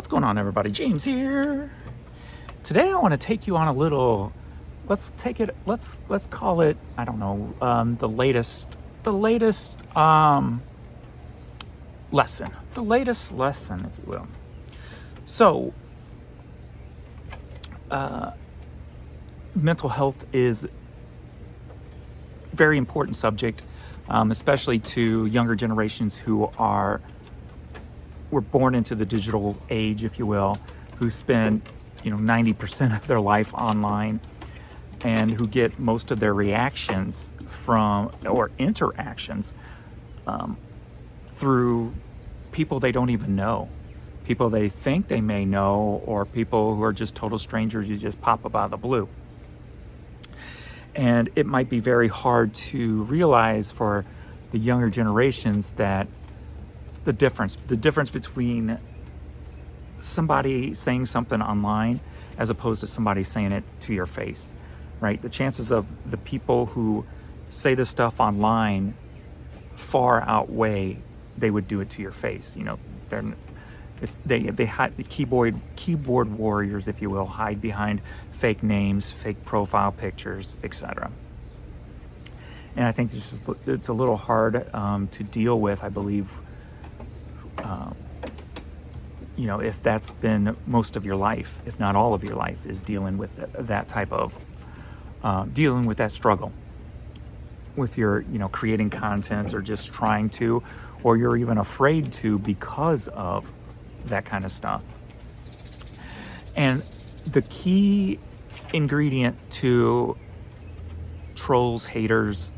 What's going on, everybody? James here. Today I want to take you on a little, let's call it, I don't know, the latest lesson, if you will. So, mental health is a very important subject, especially to younger generations who were born into the digital age, if you will, who spend 90% of their life online, and who get most of their reactions or interactions through people they don't even know, people they think they may know, or people who are just total strangers you just pop up out of the blue. And it might be very hard to realize for the younger generations that the difference between somebody saying something online as opposed to somebody saying it to your face, right? The chances of the people who say this stuff online far outweigh they would do it to your face. They hide, the keyboard warriors, if you will, hide behind fake names, fake profile pictures, etc. And I think it's a little hard to deal with, I believe, if that's been most of your life, if not all of your life, is dealing with that type of, dealing with that struggle with your, creating content, or just trying to, or you're even afraid to because of that kind of stuff. And the key ingredient to trolls, haters,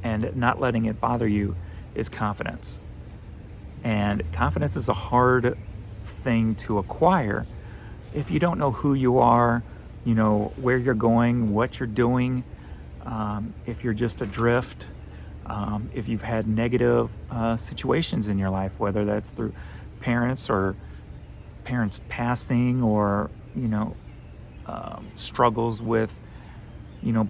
and not letting it bother you is confidence. And confidence is a hard thing to acquire if you don't know who you are, where you're going, what you're doing, if you're just adrift, if you've had negative situations in your life, whether that's through parents or parents passing, or struggles with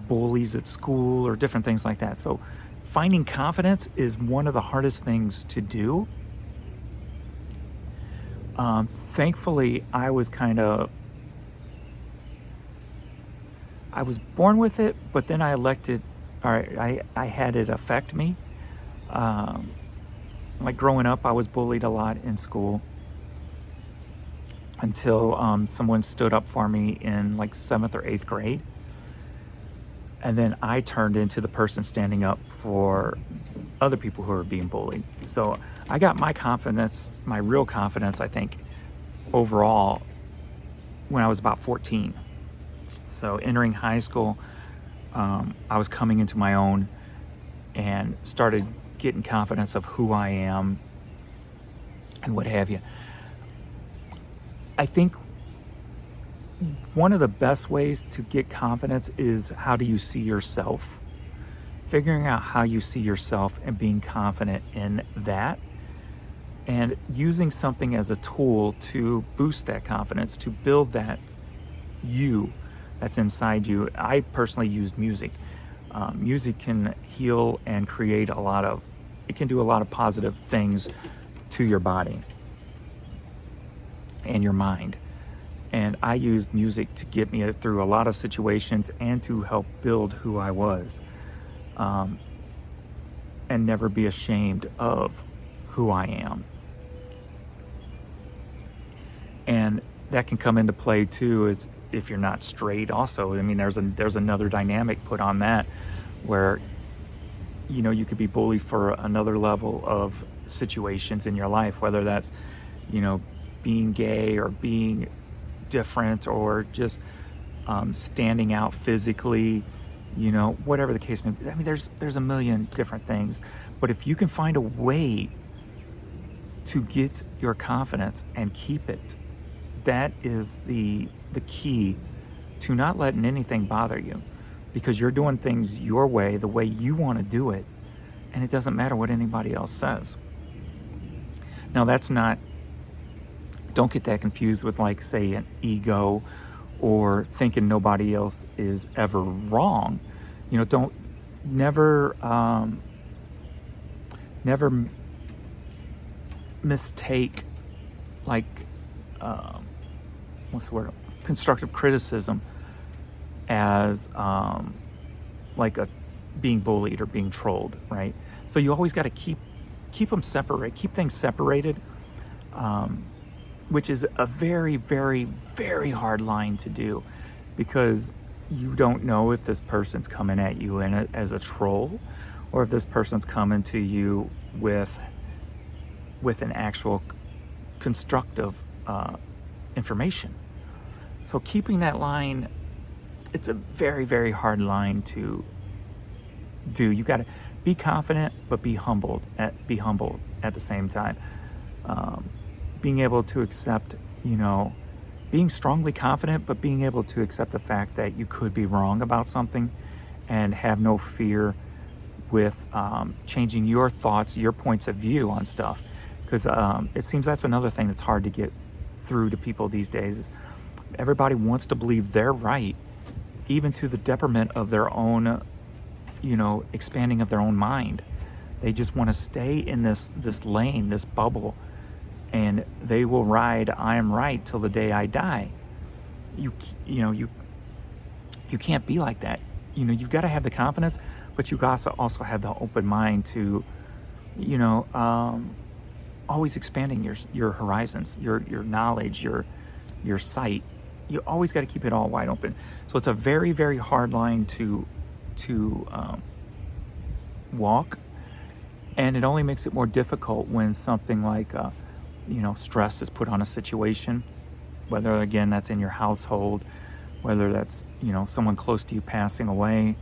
bullies at school or different things like that. So finding confidence is one of the hardest things to do. Thankfully, I was born with it, but then I had it affect me. Like growing up, I was bullied a lot in school until someone stood up for me in like 7th or 8th grade. And then I turned into the person standing up for other people who are being bullied. So I got my confidence, my real confidence, I think, overall, when I was about 14. So entering high school, I was coming into my own and started getting confidence of who I am and what have you. I think one of the best ways to get confidence is, how do you see yourself? Figuring out how you see yourself and being confident in that, and using something as a tool to boost that confidence, to build that you that's inside you. I personally use music. Music can heal and create it can do a lot of positive things to your body and your mind. And I used music to get me through a lot of situations and to help build who I was. And never be ashamed of who I am. And that can come into play too, is if you're not straight also. I mean, there's another dynamic put on that, where you could be bullied for another level of situations in your life, whether that's being gay, or being different, or just standing out physically, whatever the case may be. I mean, there's a million different things. But if you can find a way to get your confidence and keep it, that is the key to not letting anything bother you, because you're doing things your way, the way you want to do it, and it doesn't matter what anybody else says. Now, don't get that confused with, like, say, an ego, or thinking nobody else is ever wrong. Never mistake, like, what's the word? Constructive criticism as like a being bullied or being trolled, right? So you always got to keep them separate, keep things separated, which is a very, very, very hard line to do, because you don't know if this person's coming at you as a troll, or if this person's coming to you with an actual constructive information. So keeping that line, it's a very, very hard line to do. You got to be confident, but be humbled at the same time. Being able to accept, being strongly confident, but being able to accept the fact that you could be wrong about something, and have no fear with changing your thoughts, your points of view on stuff. Because it seems that's another thing that's hard to get through to people these days, is everybody wants to believe they're right, even to the detriment of their own, expanding of their own mind. They just want to stay in this lane, this bubble, and they will ride I am right till the day I die. You can't be like that. You've got to have the confidence, but you also have the open mind to, always expanding your horizons, your knowledge, your sight. You always got to keep it all wide open. So it's a very, very hard line to walk, and it only makes it more difficult when something like stress is put on a situation, whether again that's in your household, whether that's someone close to you passing away,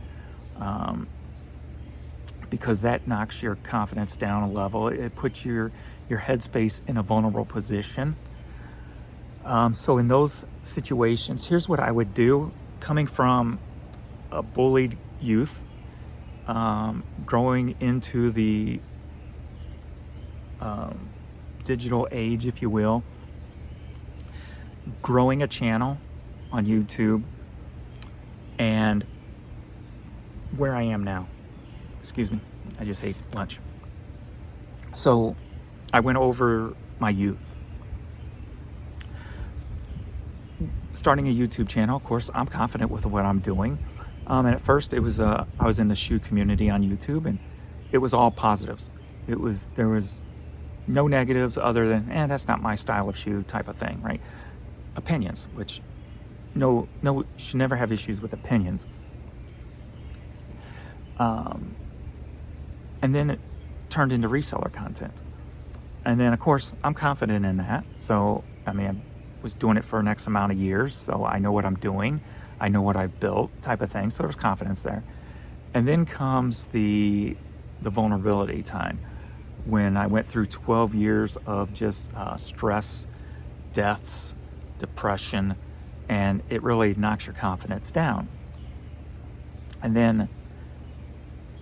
because that knocks your confidence down a level. It puts your headspace in a vulnerable position. So in those situations, here's what I would do, coming from a bullied youth, growing into the digital age, if you will, growing a channel on YouTube, and where I am now. Excuse me, I just ate lunch. So I went over my youth. Starting a YouTube channel, of course, I'm confident with what I'm doing. And at first it was, I was in the shoe community on YouTube, and it was all positives. There was no negatives other than, that's not my style of shoe type of thing, right? Opinions, which no, should never have issues with opinions. And then it turned into reseller content. And then of course I'm confident in that. So, I was doing it for an X amount of years, so I know what I'm doing. I know what I've built type of thing. So there's confidence there. And then comes the vulnerability time, when I went through 12 years of just stress, deaths, depression, and it really knocks your confidence down. And then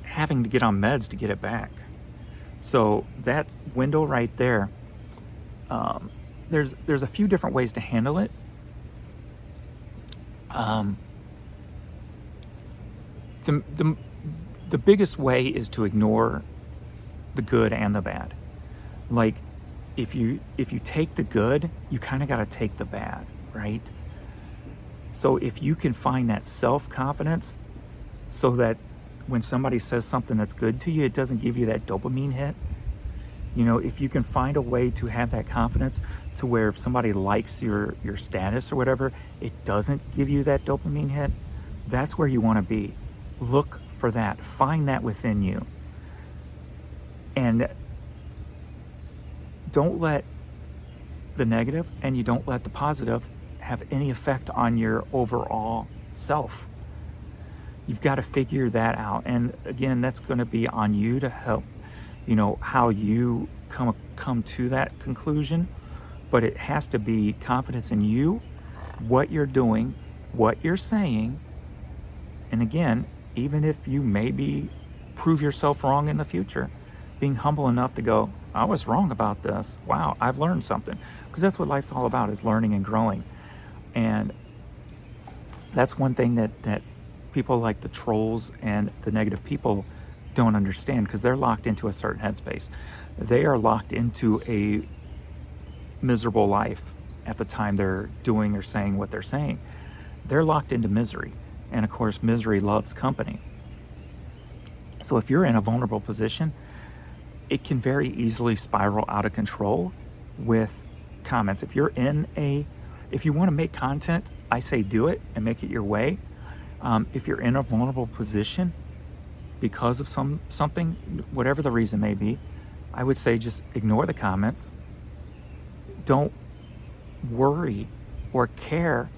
having to get on meds to get it back. So that window right there, there's a few different ways to handle it. The biggest way is to ignore the good and the bad. Like, if you take the good, you kind of got to take the bad, right? So if you can find that self-confidence, so that when somebody says something that's good to you, it doesn't give you that dopamine hit. If you can find a way to have that confidence to where if somebody likes your status or whatever, it doesn't give you that dopamine hit, that's where you want to be. Look for that. Find that within you. And don't let the negative and you don't let the positive have any effect on your overall self. You've got to figure that out. And again, that's going to be on you to help, how you come to that conclusion. But it has to be confidence in you, what you're doing, what you're saying. And again, even if you maybe prove yourself wrong in the future, being humble enough to go, I was wrong about this. Wow, I've learned something. Because that's what life's all about, is learning and growing. And that's one thing that people like the trolls and the negative people don't understand, because they're locked into a certain headspace. They are locked into a miserable life. at the time they're doing or saying what they're saying. They're locked into misery. And of course, misery loves company. So if you're in a vulnerable position, it can very easily spiral out of control with comments. If you want to make content, I say do it and make it your way. If you're in a vulnerable position because of something, whatever the reason may be, I would say just ignore the comments. Don't worry or care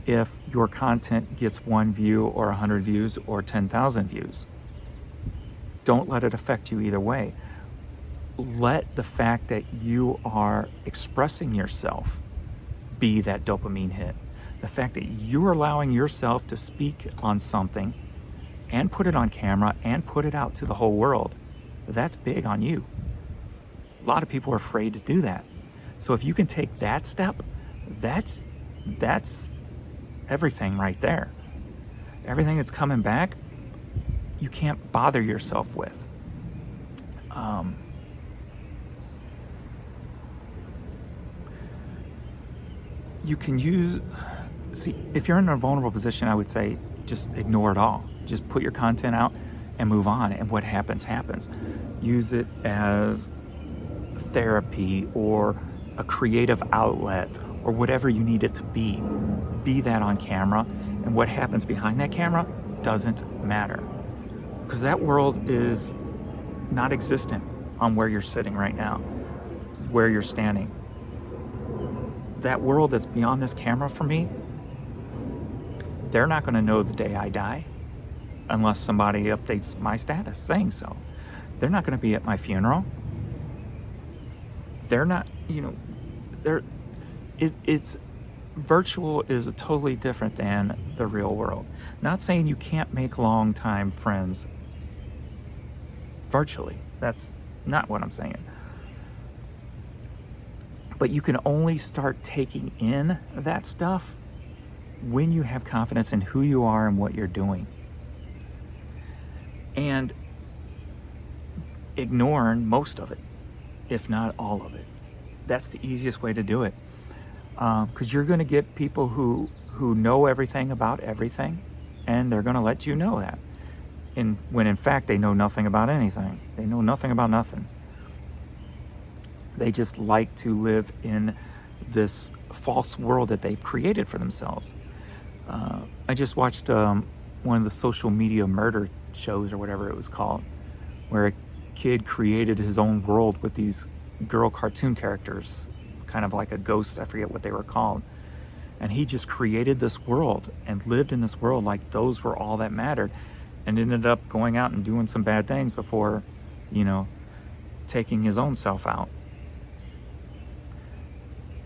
if your content gets 1 view or 100 views or 10,000 views. Don't let it affect you either way. Let the fact that you are expressing yourself be that dopamine hit. The fact that you're allowing yourself to speak on something and put it on camera and put it out to the whole world, that's big on you. A lot of people are afraid to do that. So if you can take that step, that's everything right there. Everything that's coming back, you can't bother yourself with. You can if you're in a vulnerable position, I would say just ignore it all. Just put your content out and move on, and what happens, happens. Use it as therapy or a creative outlet or whatever you need it to be. Be that on camera, and what happens behind that camera doesn't matter. Because that world is not existent on where you're sitting right now, where you're standing. That world that's beyond this camera for me, they're not going to know the day I die unless somebody updates my status saying so. They're not going to be at my funeral. They're not, it's virtual is totally different than the real world. Not saying you can't make long-time friends virtually. That's not what I'm saying. But you can only start taking in that stuff when you have confidence in who you are and what you're doing. And ignoring most of it, if not all of it. That's the easiest way to do it. Because you're going to get people who know everything about everything, and they're going to let you know that. When in fact they know nothing about anything. They know nothing about nothing. They just like to live in this false world that they've created for themselves. I just watched one of the social media murder shows or whatever it was called, where a kid created his own world with these girl cartoon characters, kind of like a ghost, I forget what they were called. And he just created this world and lived in this world like those were all that mattered, and ended up going out and doing some bad things before, taking his own self out.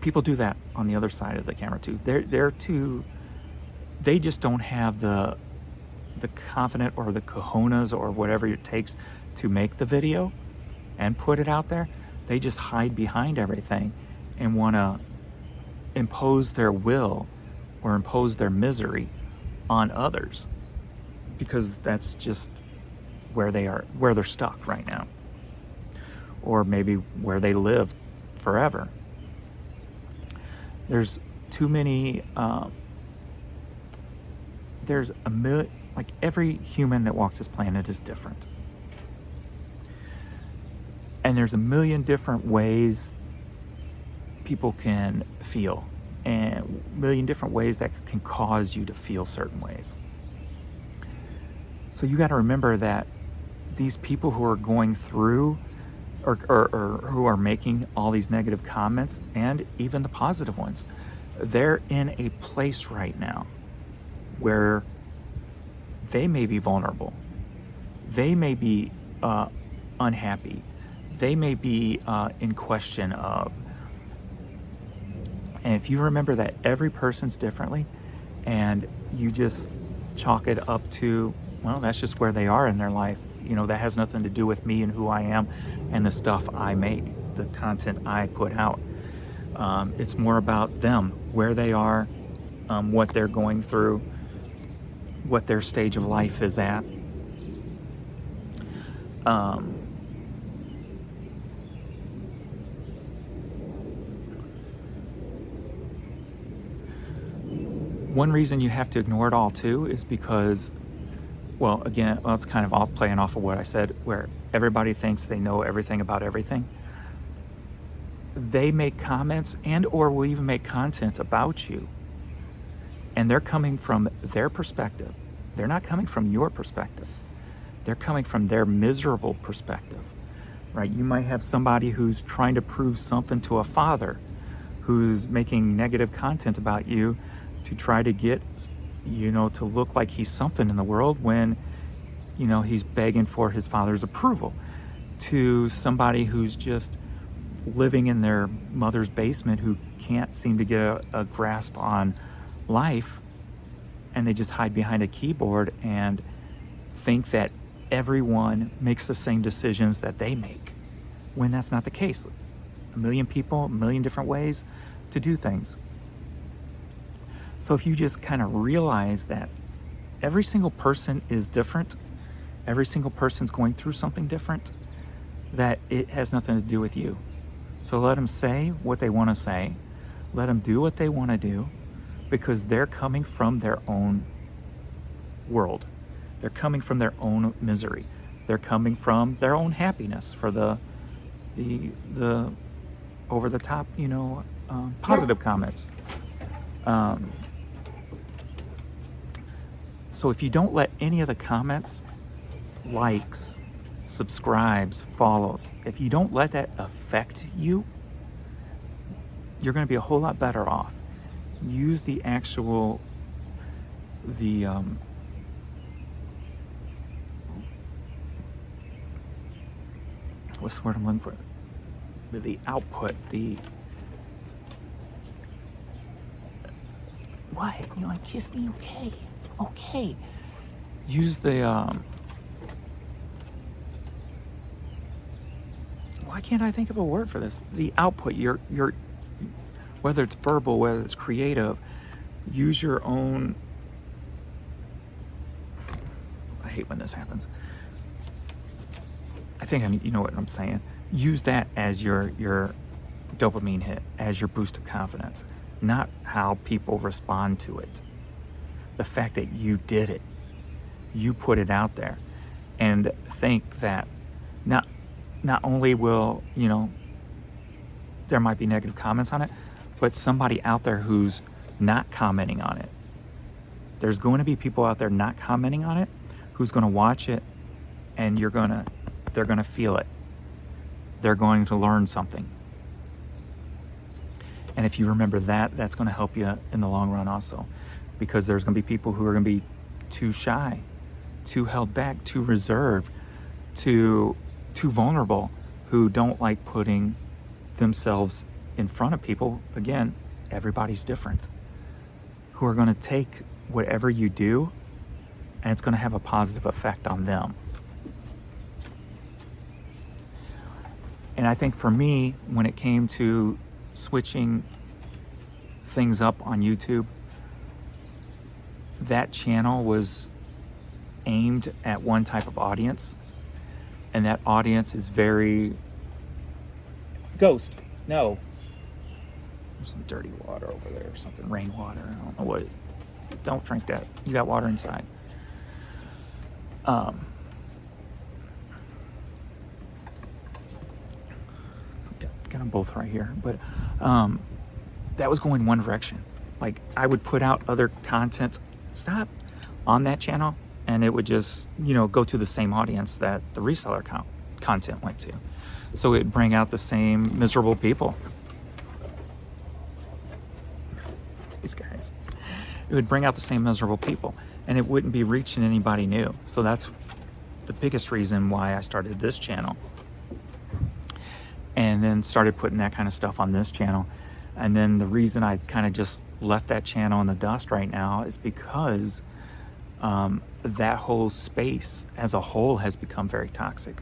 People do that on the other side of the camera too. They just don't have the confidence or the cojones or whatever it takes to make the video and put it out there. They just hide behind everything and want to impose their will or impose their misery on others, because that's just where they are, where they're stuck right now, or maybe where they live forever. There's too many, there's a million, like every human that walks this planet is different. And there's a million different ways people can feel, and a million different ways that can cause you to feel certain ways. So you got to remember that these people who are going through or who are making all these negative comments, and even the positive ones, they're in a place right now where they may be vulnerable. They may be unhappy. They may be in question of. And if you remember that every person's differently, and you just chalk it up to, well, that's just where they are in their life. That has nothing to do with me and who I am and the stuff I make, the content I put out. It's more about them, where they are, what they're going through, what their stage of life is at. One reason you have to ignore it all too is because, well, again, it's kind of all playing off of what I said, where everybody thinks they know everything about everything. They make comments and or will even make content about you, and they're coming from their perspective. They're not coming from your perspective. They're coming from their miserable perspective, right? You might have somebody who's trying to prove something to a father who's making negative content about you to try to get, to look like he's something in the world when, he's begging for his father's approval. To somebody who's just living in their mother's basement who can't seem to get a grasp on life, and they just hide behind a keyboard and think that everyone makes the same decisions that they make, when that's not the case. A million people, a million different ways to do things. So if you just kind of realize that every single person is different, every single person's going through something different, that it has nothing to do with you. So let them say what they want to say. Let them do what they want to do, because they're coming from their own world. They're coming from their own misery. They're coming from their own happiness for the over the top, positive comments. So if you don't let any of the comments, likes, subscribes, follows, if you don't let that affect you, you're going to be a whole lot better off. Use what's the word I'm looking for? The output, what? You want to kiss me? Okay. Use why can't I think of a word for this? The output, your whether it's verbal, whether it's creative, use your own. I hate when this happens. I think you know what I'm saying. Use that as your dopamine hit, as your boost of confidence, not how people respond to it. The fact that you did it, you put it out there, and think that not only will, there might be negative comments on it, but somebody out there who's not commenting on it. There's going to be people out there not commenting on it who's going to watch it, and they're going to feel it. They're going to learn something. And if you remember that, that's going to help you in the long run also, because there's going to be people who are going to be too shy, too held back, too reserved, too vulnerable, who don't like putting themselves in front of people. Again, everybody's different. Who are going to take whatever you do, and it's going to have a positive effect on them. And I think for me, when it came to switching things up on YouTube, that channel was aimed at one type of audience, and that audience is very... Ghost, no. There's some dirty water over there or something, rainwater, I don't know what. Don't drink that. You got water inside. Got them both right here, but that was going one direction. Like, I would put out other content on that channel, and it would just go to the same audience that the reseller content went to. So it'd bring out the same miserable people. These guys. It would bring out the same miserable people, and it wouldn't be reaching anybody new. So that's the biggest reason why I started this channel, and then started putting that kind of stuff on this channel. And then the reason I kind of just left that channel in the dust right now is because that whole space as a whole has become very toxic.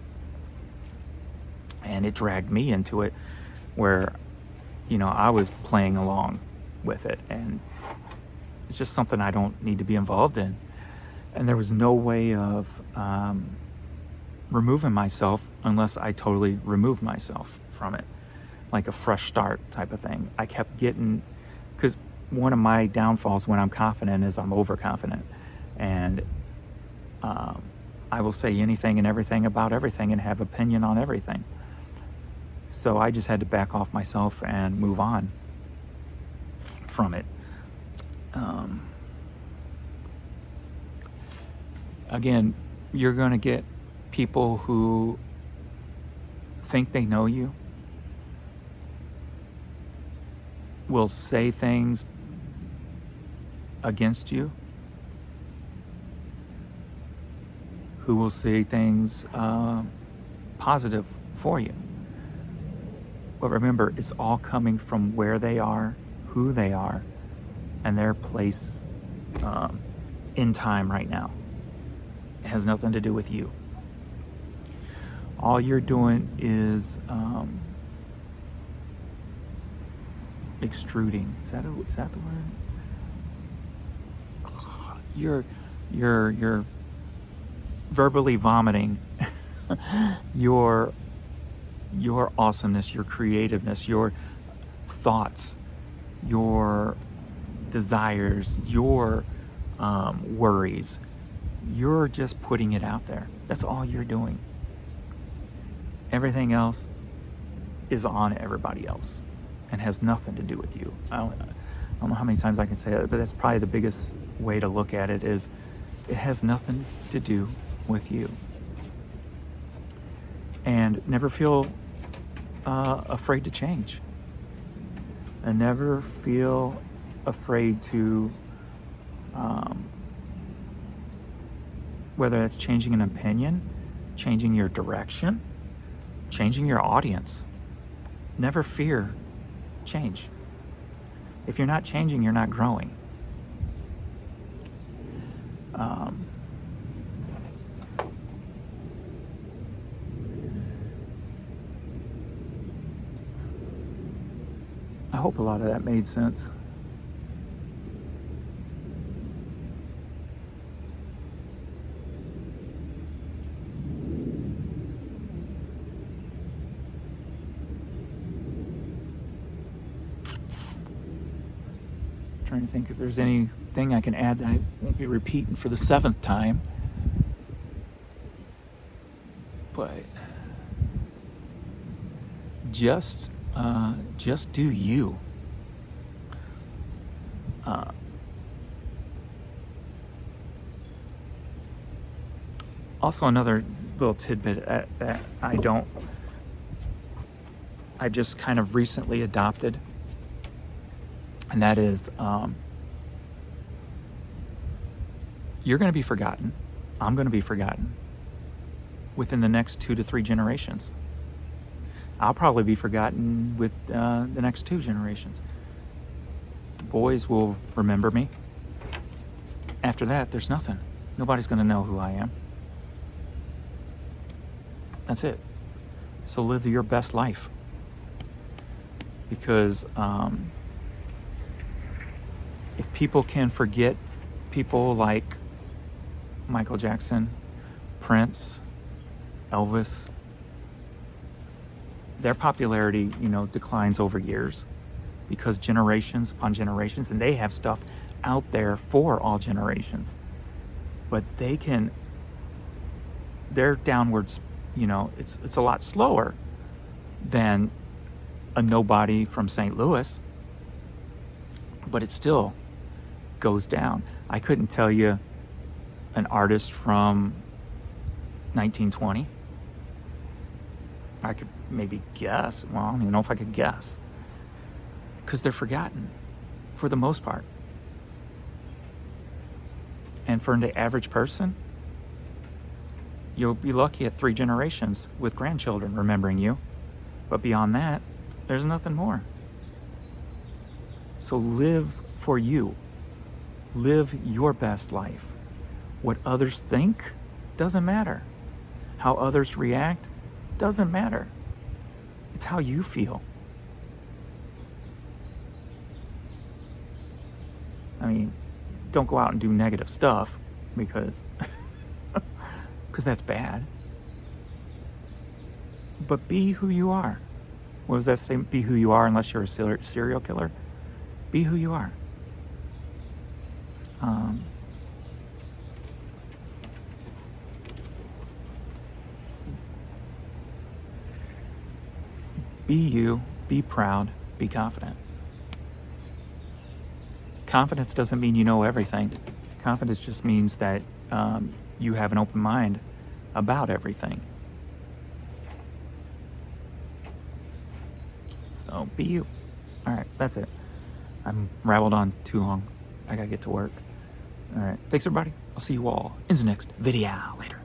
And it dragged me into it, where, I was playing along with it. And it's just something I don't need to be involved in. And there was no way of removing myself unless I totally removed myself from it, like a fresh start type of thing. I kept getting, because one of my downfalls when I'm confident is I'm overconfident. And I will say anything and everything about everything and have opinion on everything. So I just had to back off myself and move on from it. Again, you're going to get people who think they know you, will say things against you, who will say things positive for you. But remember, it's all coming from where they are, who they are, and their place in time right now. It has nothing to do with you. All you're doing is extruding. Is that the word? You're verbally vomiting your awesomeness, your creativeness, your thoughts, your desires, your worries. You're just putting it out there. That's all you're doing. Everything else is on everybody else and has nothing to do with you. I don't know how many times I can say that, but that's probably the biggest way to look at it is it has nothing to do with you. And never feel afraid to change. And never feel afraid to, whether that's changing an opinion, changing your direction, changing your audience. Never fear change. If you're not changing, you're not growing. I hope a lot of that made sense. Trying to think if there's anything I can add that I won't be repeating for the 7th time. But just do you. Also, another little tidbit that I just kind of recently adopted, and that is you're going to be forgotten. I'm going to be forgotten within the next 2 to 3 generations. I'll probably be forgotten with the next 2 generations. The boys will remember me. After that, there's nothing. Nobody's going to know who I am. That's it. So live your best life. Because if people can forget people like Michael Jackson, Prince, Elvis, their popularity, declines over years because generations upon generations, and they have stuff out there for all generations. But their downwards, it's a lot slower than a nobody from St. Louis, but it still goes down. I couldn't tell you an artist from 1920. I could maybe guess. Well, I don't even know if I could guess. Because they're forgotten for the most part. And for the average person, you'll be lucky at 3 generations with grandchildren remembering you. But beyond that, there's nothing more. So live for you. Live your best life. What others think doesn't matter. How others react doesn't matter. It's how you feel. I mean, don't go out and do negative stuff because that's bad. But be who you are. What does that say? Be who you are unless you're a serial killer. Be who you are. Be you, be proud, be confident. Confidence doesn't mean you know everything. Confidence just means that you have an open mind about everything. So be you. All right, that's it. I'm rabbled on too long. I gotta get to work. All right, thanks everybody. I'll see you all in the next video later.